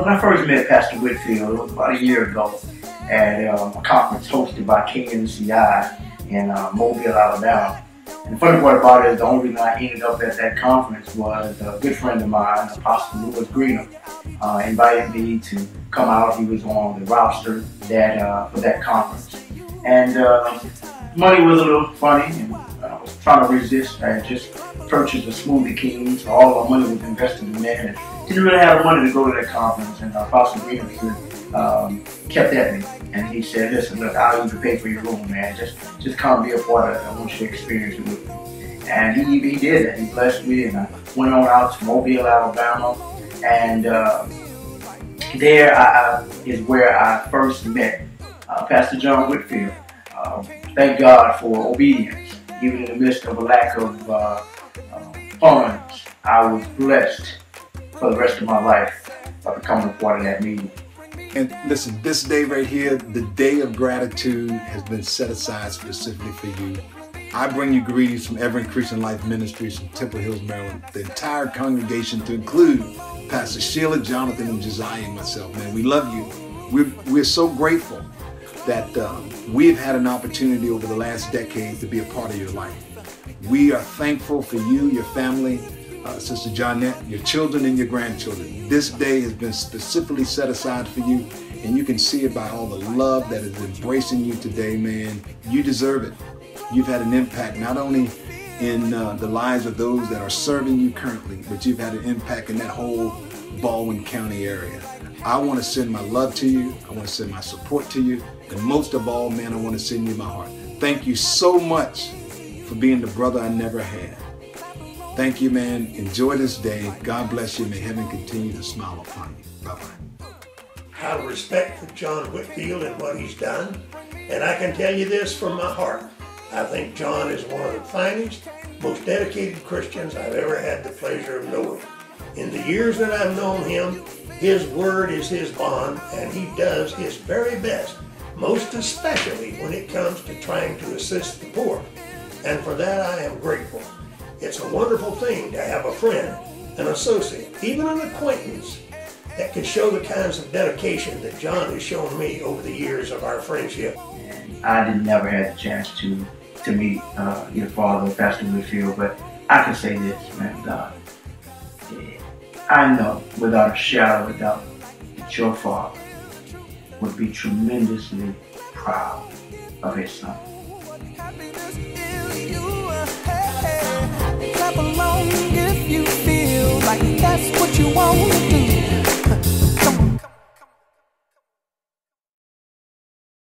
When I first met Pastor Whitfield, it was about a year ago at a conference hosted by KNCI in Mobile, Alabama. And the funny part about it is the only reason I ended up at that conference was a good friend of mine, Apostle Louis Greener, invited me to come out. He was on the roster for that conference. And money was a little funny, and I was trying to resist. I had just purchased a Smoothie King, so all our money was invested in that. And didn't really have the money to go to that conference. And Apostle Greener kept at me, and he said, "Listen, look, I'll even pay for your room, man. Just come be a part of it. I want you to experience it with me." And he did that. He blessed me, and I went on out to Mobile, Alabama, and there is where I first met Pastor John Whitfield. Thank God for obedience. Even in the midst of a lack of funds, I was blessed for the rest of my life by becoming a part of that meeting. And listen, this day right here, the day of gratitude, has been set aside specifically for you. I bring you greetings from Ever Increasing Life Ministries from Temple Hills, Maryland, the entire congregation, to include Pastor Sheila, Jonathan, and Josiah and myself. Man, we love you. We're so grateful that we've had an opportunity over the last decade to be a part of your life. We are thankful for you, your family, Sister Johnette, your children and your grandchildren. This day has been specifically set aside for you, and you can see it by all the love that is embracing you today, man. You deserve it. You've had an impact not only in the lives of those that are serving you currently, but you've had an impact in that whole Baldwin County area. I want to send my love to you. I want to send my support to you. And most of all, man, I want to send you my heart. Thank you so much for being the brother I never had. Thank you, man. Enjoy this day. God bless you. May heaven continue to smile upon you. Bye-bye. I have respect for John Whitfield and what he's done. And I can tell you this from my heart. I think John is one of the finest, most dedicated Christians I've ever had the pleasure of knowing. In the years that I've known him, his word is his bond, and he does his very best, most especially when it comes to trying to assist the poor. And for that I am grateful. It's a wonderful thing to have a friend, an associate, even an acquaintance that can show the kinds of dedication that John has shown me over the years of our friendship. And I never had the chance to meet your father, Pastor Whitfield, but I can say this, man, God. I know without a shadow of a doubt that your father would be tremendously proud of his son.